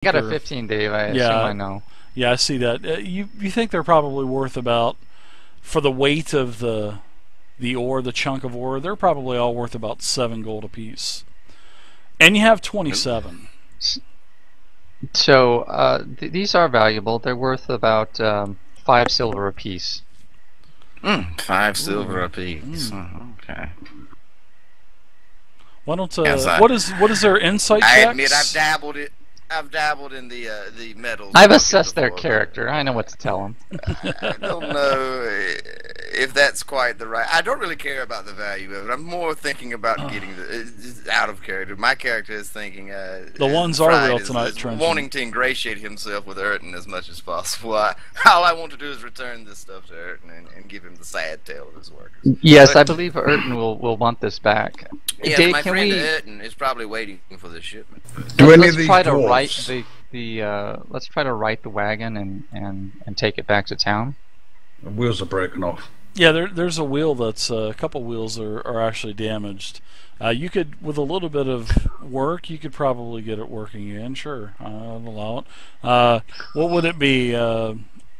got a 15, Dave. I assume I know. Yeah, I see that. You think they're probably worth about, for the weight of the ore, the chunk of ore, they're probably all worth about 7 gold apiece. And you have 27. So these are valuable. They're worth about 5 silver apiece. 5 silver apiece. Okay. Why don't what is their insight checks? I admit I've dabbled in the metals. I've assessed their character. I know what to tell them. I don't know if that's quite the right. I don't really care about the value of it. I'm more thinking about getting out of character. My character is thinking. The ones are real tonight, Trenton. Wanting to ingratiate himself with Urton as much as possible. All I want to do is return this stuff to Urton and give him the sad tale of his work. Yes, I believe Urton will want this back. Yes, Dave, my friend Urton is probably waiting for this shipment. Let's try to write let's try to right the wagon and take it back to town. The wheels are broken off. Yeah, there's a wheel that's a couple wheels are actually damaged. You could, with a little bit of work, you could probably get it working again. Sure, I'll allow it. What would it be?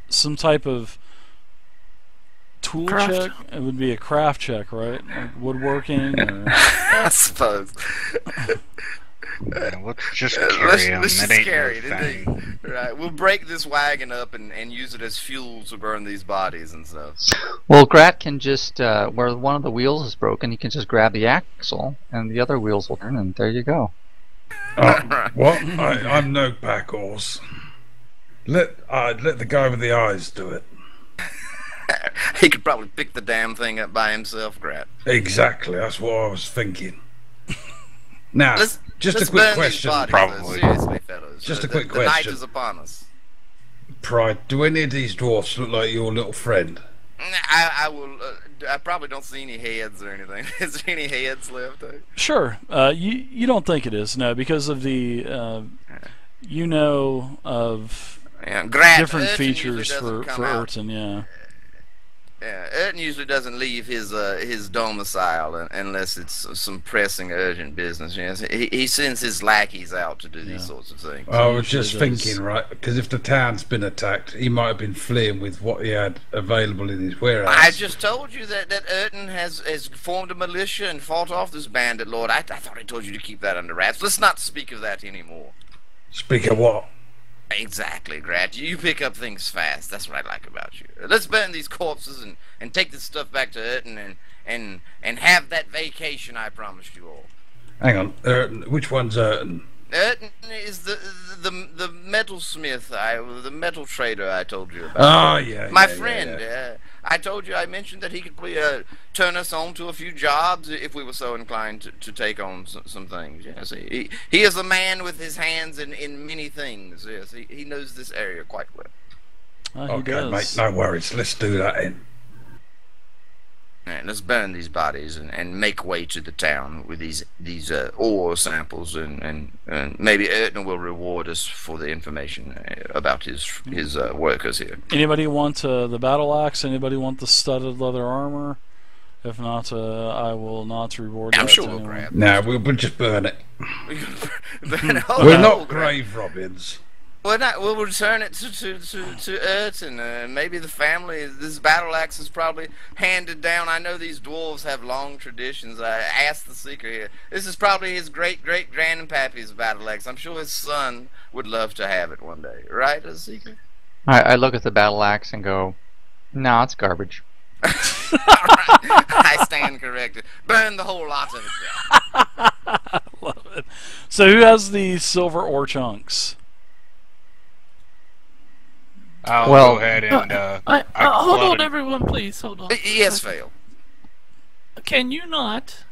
Some type of tool check? It would be a craft check, right? Like woodworking? Or... I suppose. Let's just carry let's just carry it. Right, we'll break this wagon up and use it as fuel to burn these bodies and stuff. Well, Grat can just, where one of the wheels is broken, he can just grab the axle and the other wheels will turn, and there you go. What? I'm no pack horse. Let the guy with the eyes do it. He could probably pick the damn thing up by himself, Grat. Exactly, that's what I was thinking. Now, just a quick question. Probably. Seriously, fellows. Just a quick question. The night is upon us. Pride, do any of these dwarfs look like your little friend? I will. I probably don't see any heads or anything. Is there any heads left? Sure. You don't think it is, no, because of the of different features for Urton, yeah. Yeah, Urton usually doesn't leave his domicile unless it's some pressing, urgent business. Yes, he sends his lackeys out to do these sorts of things. I was just thinking, right, because if the town's been attacked, he might have been fleeing with what he had available in his warehouse. I just told you that Urton has formed a militia and fought off this bandit lord. I thought I told you to keep that under wraps. Let's not speak of that anymore. Speak of what? Exactly, Grat. You pick up things fast. That's what I like about you. Let's burn these corpses and take this stuff back to Urton and have that vacation I promised you all. Hang on, Urton. Which one's Urton? Urton is the metalsmith, the metal trader I told you about. Oh yeah, my friend. Yeah. I told you, I mentioned that he could turn us on to a few jobs if we were so inclined to take on some things. Yes, he is a man with his hands in many things. Yes, he knows this area quite well. Okay, mate, no worries. Let's do that then. Right, let's burn these bodies and make way to the town with these ore samples and maybe Urton will reward us for the information about his workers here. Anybody want the battle axe? Anybody want the studded leather armor? If not, I will not reward. I'm sure we'll grab. No, we'll just burn it. We're not grave robbins. We'll return it to Urton. Maybe the family. This battle axe is probably handed down. I know these dwarves have long traditions. I asked the seeker here. This is probably his great-great-grandpappy's battle axe. I'm sure his son would love to have it one day. Right, the seeker? I look at the battle axe and go, no, it's garbage. All right. I stand corrected. Burn the whole lot of it. I love it. So who has the silver ore chunks? I'll go ahead and hold on, everyone, please. Hold on. Yes, Fail. Can you not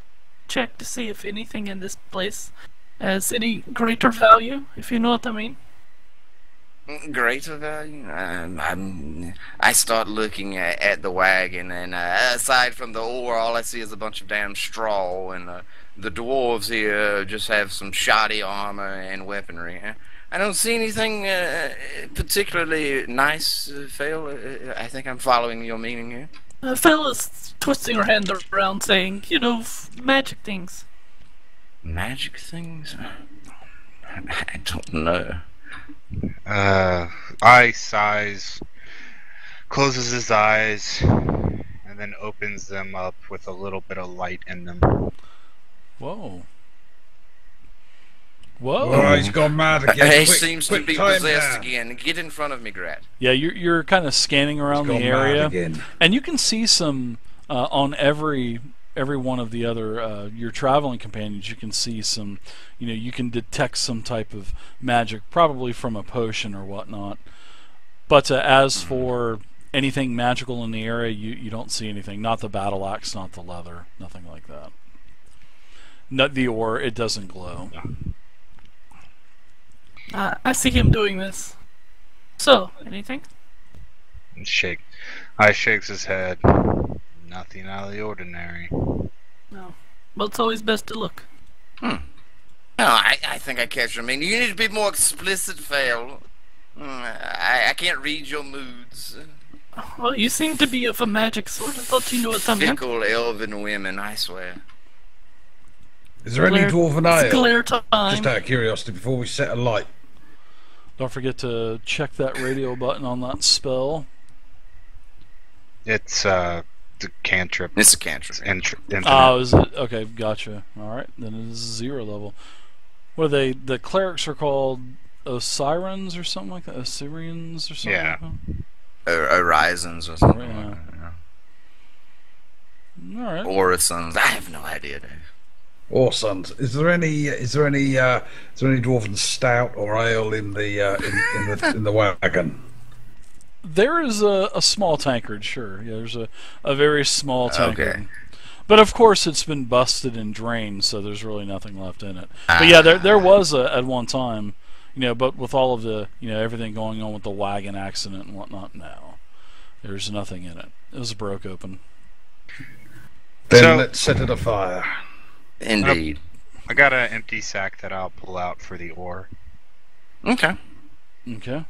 check to see if anything in this place has any greater value, if you know what I mean? Greater value? I start looking at the wagon, and aside from the ore, all I see is a bunch of damn straw, and the dwarves here just have some shoddy armor and weaponry. I don't see anything particularly nice, Fail. I think I'm following your meaning here. Fail is twisting her hand around saying, you know, magic things. Magic things? I don't know. Eye size, closes his eyes, and then opens them up with a little bit of light in them. Whoa. Oh, he's gone mad again. He Quick, seems to quick, be tie him possessed down. again. Get in front of me, Grat. Yeah, you're kind of scanning around the He's gone mad area, again. and you can see some on every one of the other your traveling companions. You can see some, you can detect some type of magic, probably from a potion or whatnot. But as for anything magical in the area, you don't see anything. Not the battle axe, not the leather, nothing like that. Not the ore; it doesn't glow. I see him doing this. So, anything? Eye shakes his head. Nothing out of the ordinary. No. Well, it's always best to look. No, I think I catch him. I mean, you need to be more explicit, Fail. I can't read your moods. Well, you seem to be of a magic sort. I thought you knew what that meant. Fickle elven women, I swear. Is there any dwarven ale? Glare time. Just out of curiosity, before we set a light. Don't forget to check that radio button on that spell. It's the cantrip. It's a cantrip. Infinite. Oh, is it? Okay, gotcha. Alright, then it is 0 level. What are they? The clerics are called Osirans or something like that? Osirians or something Yeah. like Horizons or something. Yeah. Like that, Alright. Orisons. I have no idea, Dave. Or sons. Is there any dwarven stout or ale in the in the wagon? There is a small tankard, sure. Yeah, there's a very small tankard. Okay. But of course it's been busted and drained, so there's really nothing left in it. But yeah, there was at one time, but with all of the, everything going on with the wagon accident and whatnot, no. There's nothing in it. It was broke open. Then let's set it afire. Indeed. I got an empty sack that I'll pull out for the ore. Okay. Okay.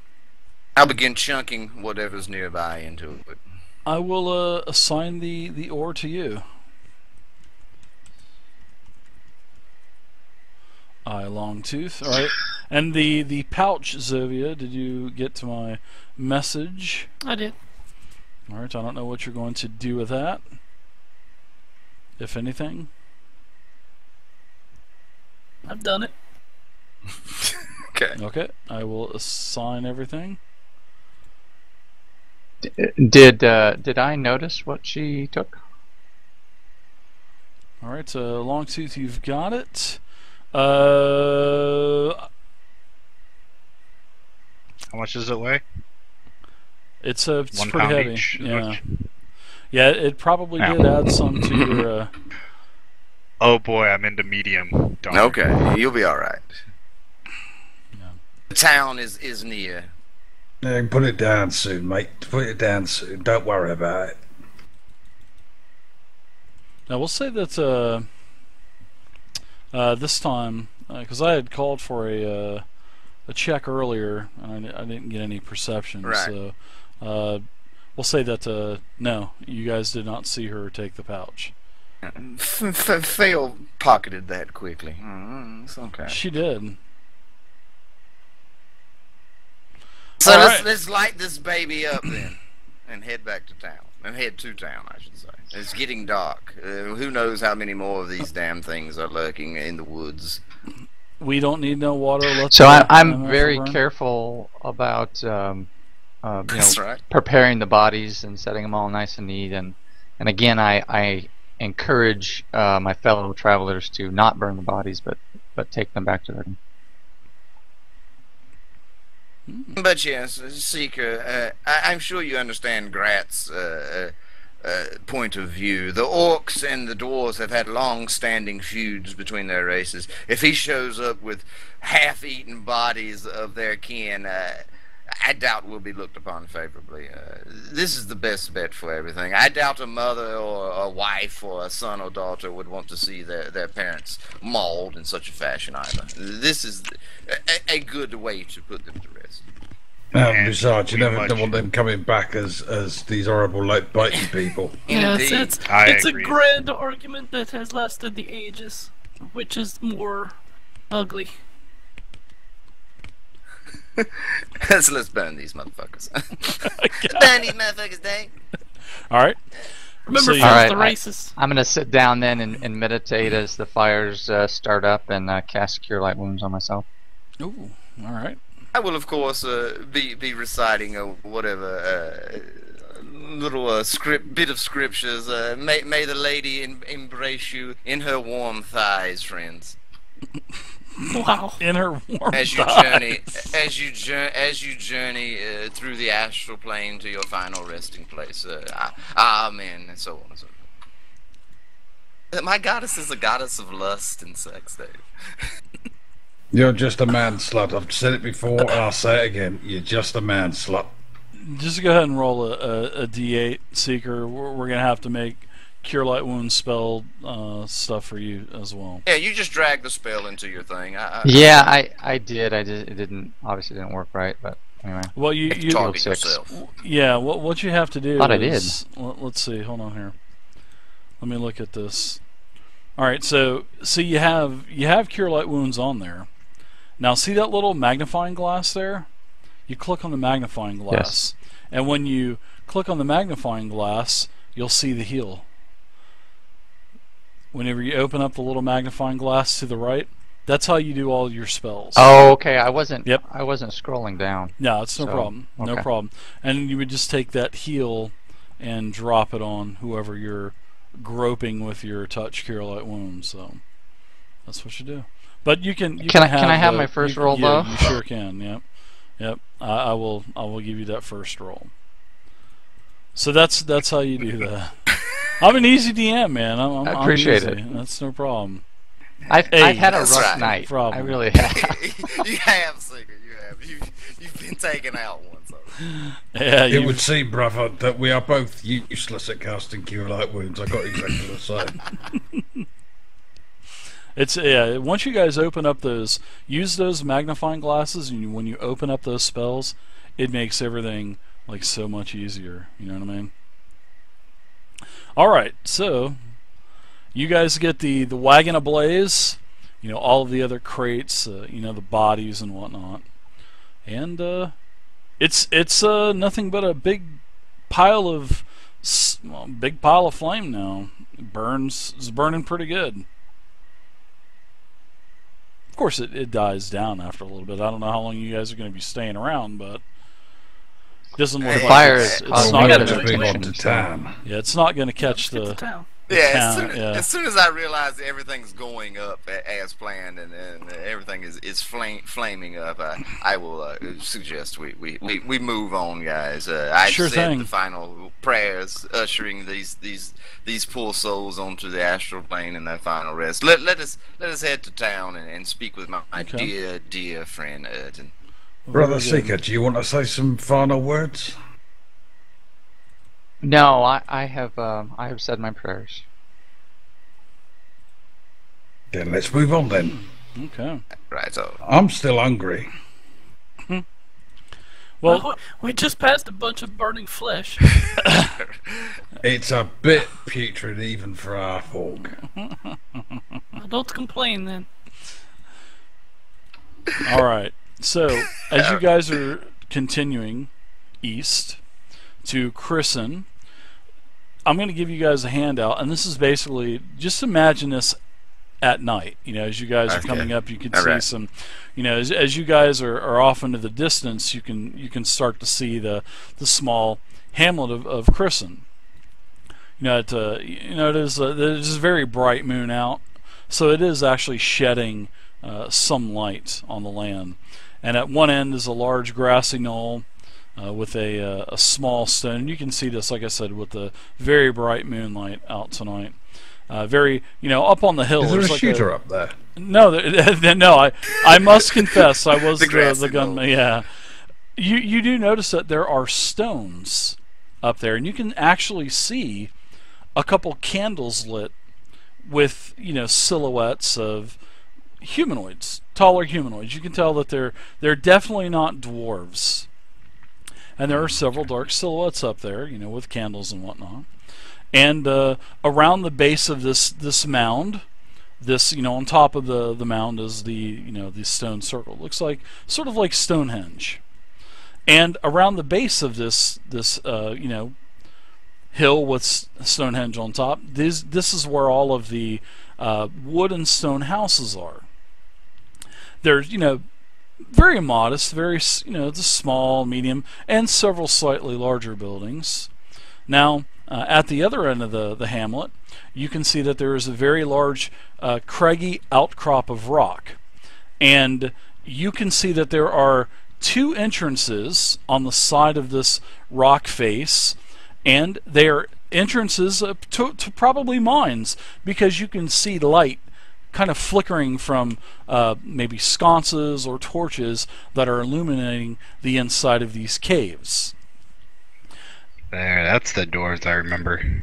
I'll begin chunking whatever's nearby into it. I will assign the ore to you. Longtooth. All right. And the pouch, Zovia, did you get to my message? I did. All right. I don't know what you're going to do with that, if anything. I've done it. Okay. Okay. I will assign everything. Did I notice what she took? All right. Longtooth, you've got it. How much does it weigh? It's 1 pretty pound heavy. each. Yeah. Yeah. It probably did add some to your. Oh boy, I'm into medium. Darn. Okay, you'll be alright. Yeah. The town is near. Yeah, put it down soon, mate. Put it down soon. Don't worry about it. Now we'll say that this time, because I had called for a check earlier, and I didn't get any perception. Right. So we'll say that no, you guys did not see her take the pouch. Fail pocketed that quickly. It's okay. She did. So All let's, right. let's light this baby up then, and head back to town. And head to town, I should say. It's getting dark. Who knows how many more of these damn things are lurking in the woods. We don't need no water. Let's So go. I'm MF very burn. careful about That's right. preparing the bodies and setting them all nice and neat. And again, I encourage my fellow travelers to not burn the bodies, but take them back to their. But yes, Seeker, I'm sure you understand Grat's point of view. The orcs and the dwarves have had long-standing feuds between their races. If he shows up with half-eaten bodies of their kin, I doubt we'll be looked upon favorably. This is the best bet for everything. I doubt a mother or a wife or a son or daughter would want to see their parents mauled in such a fashion either. This is a good way to put them to rest. And besides, you pretty never much- want them coming back as these horrible, like, biting people. Yes, Indeed. it's a agree. grand argument that has lasted the ages. Which is more ugly? Let's burn these motherfuckers. Burn these motherfuckers, Dave. All right. Remember, So, first Alright, the races. I'm gonna sit down then and meditate as the fires start up and cast Cure Light Wounds on myself. Ooh. All right. I will, of course, be reciting whatever little bit of scriptures. May the lady embrace you in her warm thighs, friends. Wow. In her warm As you thighs. journey through the astral plane to your final resting place. Amen, and so on and so forth. My goddess is a goddess of lust and sex, Dave. You're just a man slut. I've said it before, and I'll say it again. You're just a man slut. Just go ahead and roll a D8, Seeker. We're going to have to make Cure Light Wounds spell stuff for you as well. Yeah, you just drag the spell into your thing. Yeah, I did. It obviously didn't work right, but anyway. Well, you target six. yourself. yeah. What you have to do Thought I is let's see. Hold on here. Let me look at this. All right. So you have Cure Light Wounds on there. Now see that little magnifying glass there? You click on the magnifying glass, and when you click on the magnifying glass, you'll see the heal. Whenever you open up the little magnifying glass to the right, that's how you do all your spells. Oh, okay. I wasn't. Yep. I wasn't scrolling down. No, it's no So, problem. No okay. problem. And you would just take that heal and drop it on whoever you're groping with your touch Cure Light Wounds. So that's what you do. But you can. Can I have my first roll, yeah, though? You sure can. Yep. Yep. I will give you that first roll. So that's how you do that. I'm an easy DM, man. I appreciate I'm easy. it. That's no problem. I've had a That's rough right. night. Problem. I really have. You have, Seeker. You have. You've been taken out once. Yeah. It would seem, brother, that we are both useless at casting Cure Light Wounds. I got exactly the same. It's once you guys open up use those magnifying glasses, and when you open up those spells, it makes everything like so much easier. You know what I mean? All right, so you guys get the wagon ablaze, all of the other crates, the bodies and whatnot, and it's nothing but a big pile of flame now. It's burning pretty good. Of course, it dies down after a little bit. I don't know how long you guys are going to be staying around, but it doesn't look Hey, like fire it's is not we going gotta to. be big mission, on to so- town. Yeah, it's not going to catch Get to the. town. Yeah, Yeah. as soon as I realize that everything's going up as planned and everything is flaming up, I will suggest we move on, guys. I Sure said thing. the final prayers, ushering these poor souls onto the astral plane in their final rest. Let us head to town and speak with my Okay. dear friend Erton. Brother Very good. Seeker, do you want to say some final words? No, I have said my prayers. Then let's move on then. Okay. Right, so I'm still hungry. Well, We just passed a bunch of burning flesh. It's a bit putrid even for our folk. Well, don't complain then. all right. So, as you guys are continuing east to Christon, I'm going to give you guys a handout, and this is basically just imagine this at night. As you guys are Okay. coming up, you can All see right. some. As you guys are off into the distance, you can start to see the small hamlet of Christon. It is there's a very bright moon out, so it is actually shedding some light on the land. And at one end is a large grassy knoll with a small stone. You can see this, like I said, with the very bright moonlight out tonight. Very, up on the hill. Is there there's a like shooter up there? No, no. I must confess, I was The the grassy gunman. knoll. Yeah, you do notice that there are stones up there, and you can actually see a couple candles lit with silhouettes of humanoids, taller humanoids. You can tell that they're definitely not dwarves, and there are several dark silhouettes up there, with candles and whatnot. And around the base of this mound, this, on top of the mound is the stone circle. It looks like sort of like Stonehenge. And around the base of this hill with Stonehenge on top, this is where all of the wood and stone houses are. They're very modest, very the small, medium, and several slightly larger buildings. Now, at the other end of the hamlet, you can see that there is a very large craggy outcrop of rock, and you can see that there are 2 entrances on the side of this rock face, and they are entrances to probably mines, because you can see light kind of flickering from maybe sconces or torches that are illuminating the inside of these caves. There, that's the doors I remember.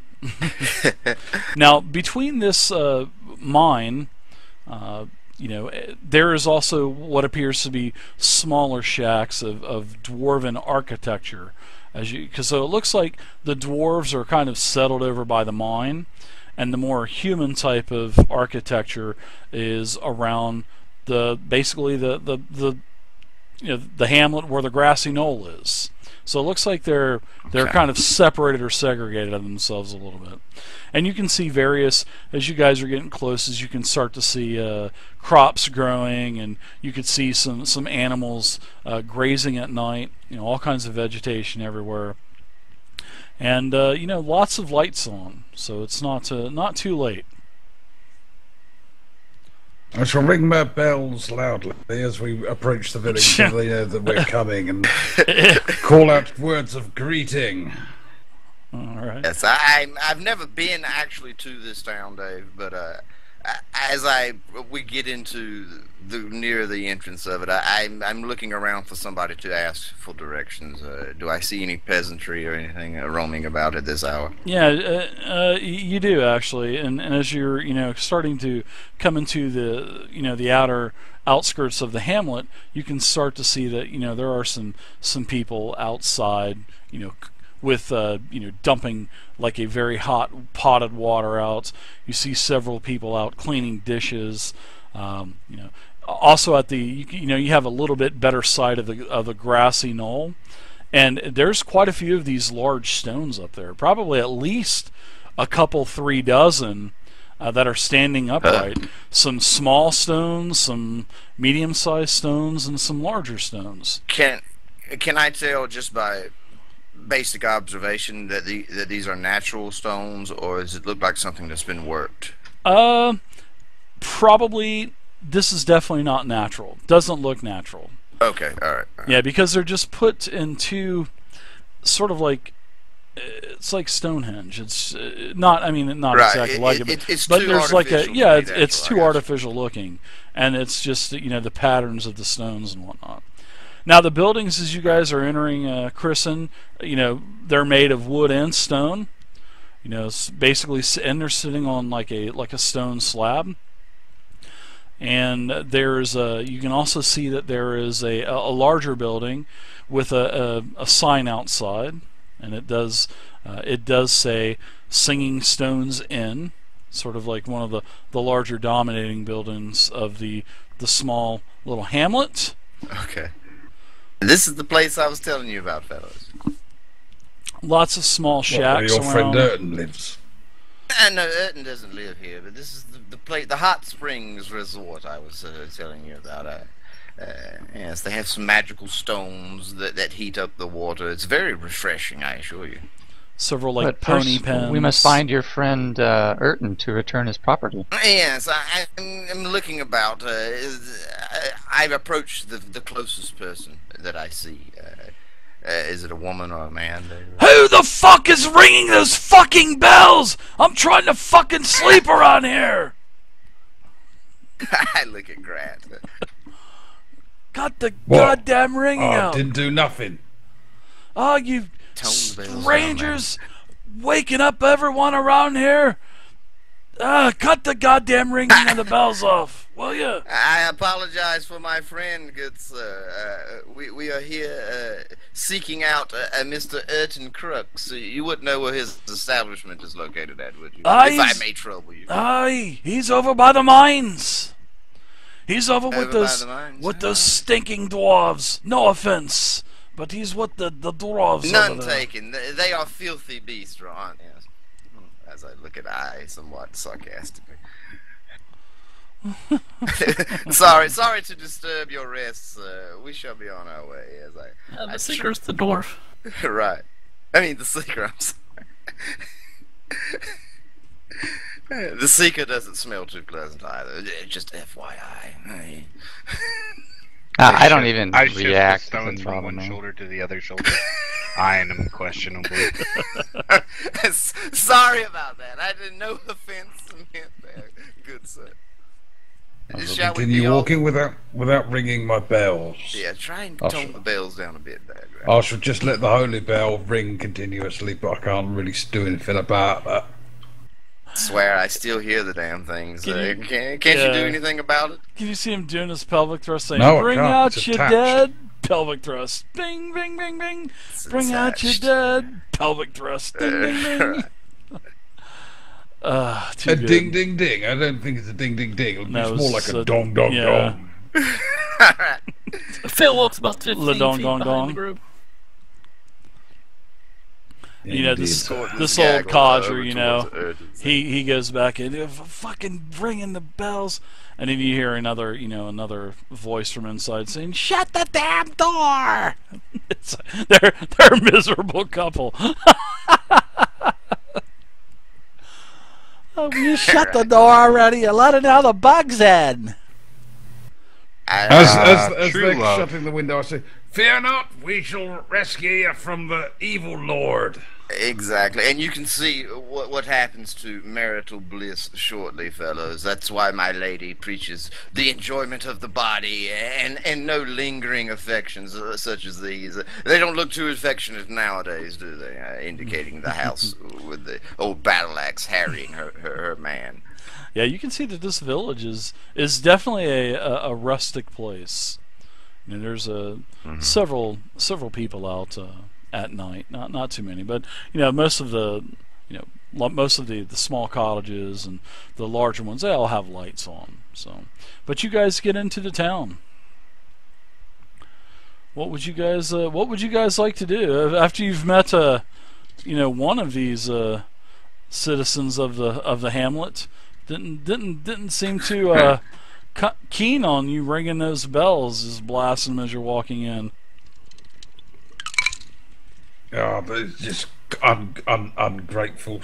Now, between this mine, there is also what appears to be smaller shacks of dwarven architecture, so it looks like the dwarves are kind of settled over by the mine, and the more human type of architecture is around basically the hamlet where the grassy knoll is. So it looks like they're kind of separated or segregated of themselves a little bit. And you can see various, as you guys are getting close, as you can start to see crops growing, and you could see some animals grazing at night, all kinds of vegetation everywhere. And lots of lights on, so it's not too late. I shall ring my bells loudly as we approach the village, so they know that we're coming, and call out words of greeting. All right. Yes, I've never been actually to this town, Dave, but as we get into near the entrance of it, I'm looking around for somebody to ask for directions. Do I see any peasantry or anything roaming about at this hour? Yeah, you do actually, and as you're starting to come into the outer outskirts of the hamlet, you can start to see that there are some people outside, with dumping like a very hot potted water out. You see several people out cleaning dishes. Also at the you have a little bit better sight of the grassy knoll, and there's quite a few of these large stones up there. Probably at least a couple, 3 dozen that are standing upright. Some small stones, some medium-sized stones, and some larger stones. Can I tell just by basic observation that these are natural stones, or does it look like something that's been worked? Probably. This is definitely not natural. Doesn't look natural. Okay, all right. Yeah, because they're just put into sort of like, it's like Stonehenge. It's not. I mean, not right. Exactly like it, but there's like it's too artificial looking, and it's just the patterns of the stones and whatnot. Now the buildings, as you guys are entering Christon, they're made of wood and stone. Basically, and they're sitting on like a stone slab. And there's you can also see that there is a larger building with a sign outside, and it does say Singing Stones Inn, sort of like one of the larger dominating buildings of the small little hamlet. Okay. This is the place I was telling you about, fellas. Lots of small shacks where your friend around. Urton lives. No, Urton doesn't live here, but this is the place, the Hot Springs Resort I was telling you about. Yes, they have some magical stones that heat up the water. It's very refreshing, I assure you. Several like but pony first, pens. We must find your friend Urton to return his property. Yes, I'm looking about. I've approached the closest person that I see. Is it a woman or a man? Who the fuck is ringing those fucking bells? I'm trying to fucking sleep around here. I look at Grant. Got the goddamn ringing out. Didn't do nothing. Oh, you strangers waking up everyone around here. Cut the goddamn ringing of the bells off. will you? I apologize for my friend, good sir. We are here seeking out Mr. Urton Crux. You wouldn't know where his establishment is located at, would you? If I may trouble you. Aye, he's over by the mines. He's over with Over by the mines? those stinking dwarves. No offense, but he's with the dwarves. None over there. taken. They are filthy beasts, Ron. Yes. As I look at I somewhat sarcastically. sorry to disturb your rest, sir. We shall be on our way. As The seeker's the dwarf. right. I mean, the seeker. I'm sorry. The seeker doesn't smell too pleasant either. Just FYI. I don't even I shift the react. stone Doesn't from bother one me. shoulder to the other shoulder. Eyeing him questionably. Sorry about that. I didn't know offense meant there. Good sir. Shall we Continue be on? walking without ringing my bells. Yeah, try and I tone shall- the bells down a bit there. Greg. I should just let the holy bell ring continuously, but I can't really do anything about that. Swear, I still hear the damn things. Can you- Can't you do anything about it? Can you see him doing his pelvic thrust saying, No, I bring can't. out It's your attached. dead, pelvic thrust, bing, bing, bing, bing, It's bring out your attached. dead, pelvic thrust, ding, ding, ding. Too A good. ding ding ding. I don't think it's a ding ding ding. No, It's more like it's a a- dong dong yeah. dong. Alright. Phil walks about 15 La dong feet dong behind dong. the group. You know, Indeed. this Toward this gag old over codger, you know, towards Urton's. he goes back in, fucking ringing the bells, and then you hear another voice from inside saying, "Shut the damn door!" They're a miserable couple. Oh, you shut the door already. You're letting all the bugs in. As True they're love. shutting the window, I say, "Fear not, we shall rescue you from the evil lord." Exactly, and you can see what happens to marital bliss shortly, fellows. That's why my lady preaches the enjoyment of the body and no lingering affections such as these. They don't look too affectionate nowadays, do they? Indicating the house with the old battle axe harrying her man. Yeah, you can see that this village is definitely a rustic place. And there's several people out at night. Not too many, but most of the the small cottages and the larger ones, they all have lights on. So, but you guys get into the town. What would you guys like to do after you've met one of these citizens of the hamlet? Didn't seem to keen on you ringing those bells, just blasting them as you're walking in. Oh, but it's just ungrateful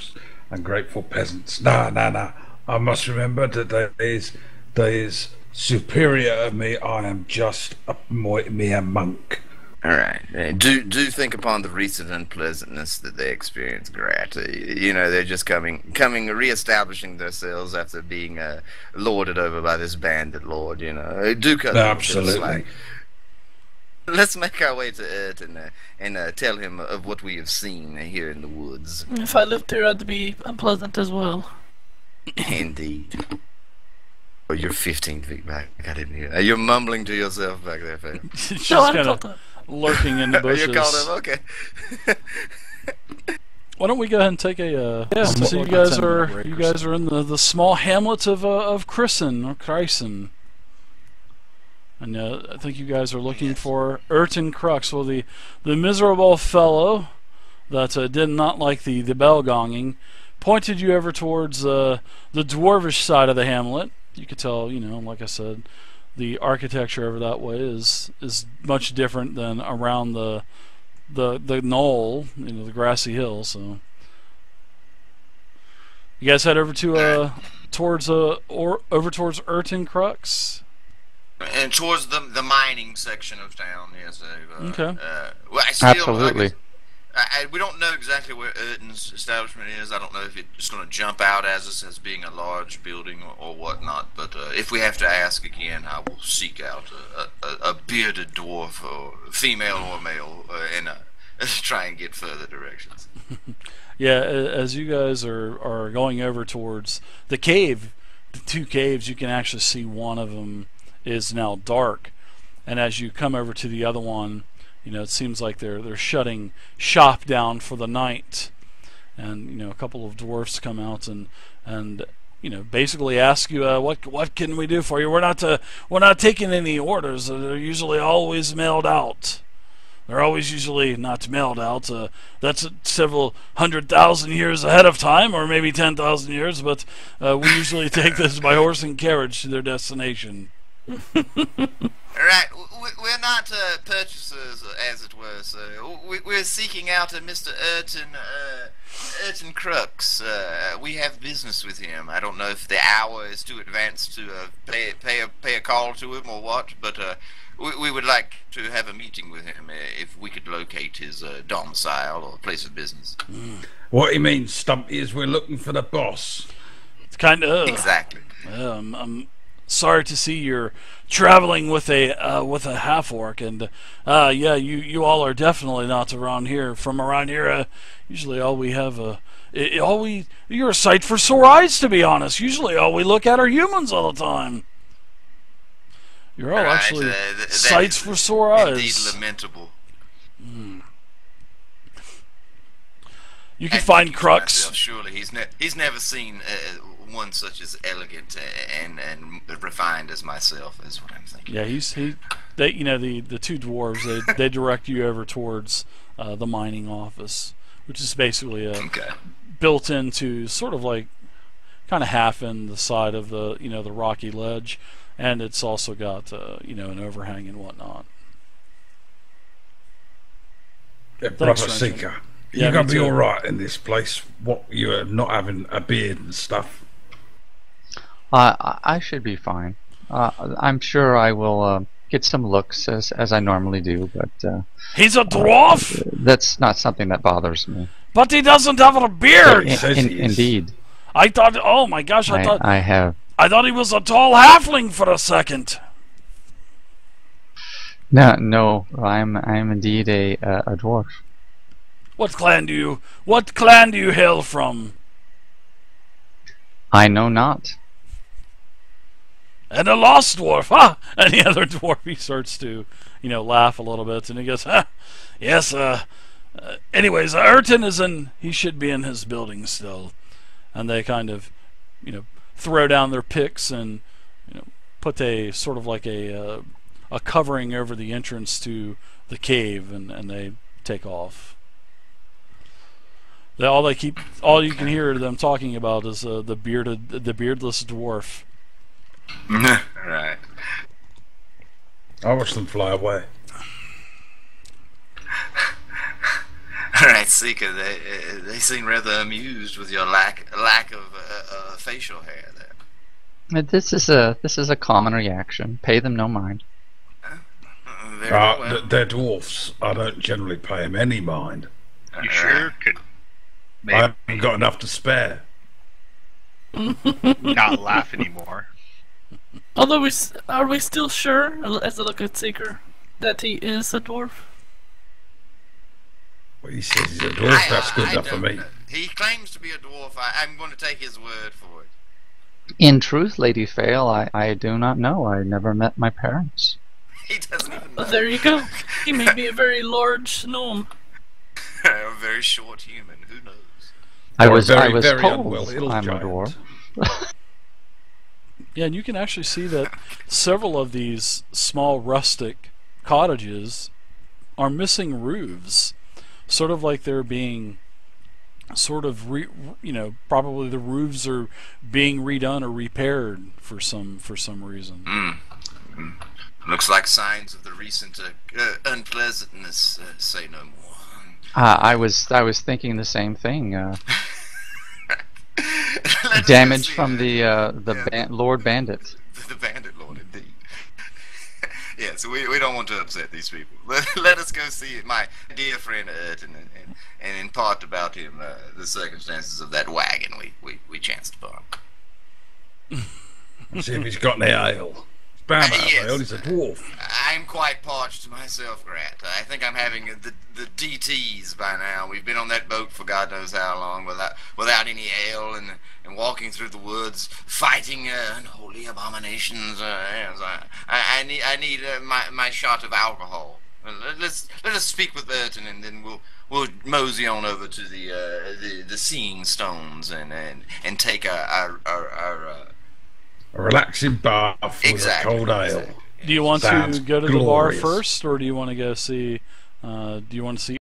peasants. Nah. I must remember that there is superior to me. I am just a mere monk. All right. Do think upon the recent unpleasantness that they experienced, Grat. They're just reestablishing themselves after being lorded over by this bandit lord. Do cut them a bit of slack. Absolutely. Let's make our way to Urt and tell him of what we have seen here in the woods. If I lived here, I'd be unpleasant as well. Indeed. Oh, you're 15 feet back. I didn't hear. You're mumbling to yourself back there, fam. She's No, I'm kind caught of up. lurking in the bushes. You're called up. Okay. Why don't we go ahead and take a so you guys are in the small hamlet of Christon or Christon. And I think you guys are looking for Urton Crux. Well, the miserable fellow that did not like the bell gonging pointed you over towards the dwarvish side of the hamlet. You could tell, like I said, the architecture over that way is much different than around the knoll, the grassy hill. So you guys head over to towards Urton Crux. And towards the mining section of town, yes. Okay. Well, I still, Absolutely. we don't know exactly where Urton's establishment is. I don't know if it's going to jump out as us as being a large building or whatnot. But if we have to ask again, I will seek out a bearded dwarf, or female or male, and try and get further directions. Yeah, as you guys are going over towards the cave, the two caves, you can actually see one of them is now dark, and as you come over to the other one, it seems like they're shutting shop down for the night, and a couple of dwarfs come out and basically ask you, what can we do for you? We're not taking any orders. They're usually always mailed out. They're always usually not mailed out. That's several 100,000 years ahead of time, or maybe 10,000 years. But we usually take this by horse and carriage to their destination. Right, we're not purchasers, as it were, so we're seeking out a Mr. Urton Crux. We have business with him. I don't know if the hour is too advanced to pay a call to him or what, but we would like to have a meeting with him if we could locate his domicile or place of business. What he means, Stumpy, is we're looking for the boss. It's kind of exactly. I'm sorry to see you're traveling with a half orc, and yeah, you all are definitely not around here. From around here, usually all we have you're a sight for sore eyes, to be honest. Usually all we look at are humans all the time. You're all actually sights for sore eyes. Indeed lamentable. You can find Crux. Myself, surely he's never seen one such as elegant and refined as myself, is what I'm thinking. Yeah, the two dwarves, they direct you over towards the mining office, which is basically built into sort of like kind of half in the side of the the rocky ledge, and it's also got an overhang and whatnot. Brother Seeker, you're gonna be all right in this place. What, you're not having a beard and stuff? I should be fine. I'm sure I will get some looks as I normally do, but he's a dwarf. That's not something that bothers me. But he doesn't have a beard. Indeed. I thought. Oh my gosh! I thought he was a tall halfling for a second. No, I'm indeed a dwarf. What clan do you hail from? I know not. And a lost dwarf, huh? And the other dwarf, he starts to, laugh a little bit, and he goes, yes, anyways, Urton he should be in his building still. And they kind of, throw down their picks and, put a sort of like a covering over the entrance to the cave, and they take off. All you can hear them talking about is the beardless dwarf. Right. I watch them fly away. Alright, Seeker, they seem rather amused with your lack of facial hair there. This is a common reaction. Pay them no mind. Very well. They're dwarfs. I don't generally pay them any mind. You sure could maybe I haven't got enough to spare. not laugh anymore. Although are we still sure, as I look at Seeker, that he is a dwarf? Well, he says he's a dwarf. That's good enough for me. He claims to be a dwarf. I'm going to take his word for it. In truth, Lady Fail, I do not know. I never met my parents. He doesn't even know. Well, there you go. He may be a very large gnome. A very short human. Who knows? I was very told unwell I'm a giant. dwarf. Yeah, and you can actually see that several of these small rustic cottages are missing roofs, sort of like they're being probably the roofs are being redone or repaired for some reason. Looks like signs of the recent unpleasantness. Say no more. I was thinking the same thing. Damage from the Lord Bandit. The Bandit Lord, indeed. Yeah, so we don't want to upset these people. Let us go see my dear friend Urton and impart about him the circumstances of that wagon we chanced upon. See if he's got any ale. Spam out of Yes. ale. He's a dwarf. I'm quite parched myself, Grat. I think I'm having the DTs by now. We've been on that boat for God knows how long without any ale and walking through the woods, fighting unholy abominations. Yes, I need my shot of alcohol. Let us speak with Burton, and then we'll mosey on over to the Seeing Stones and take our A relaxing bath with exactly. a cold ale. Exactly. Do you want Sounds to go to the glorious. bar first, or do you want to go see? Do you want to see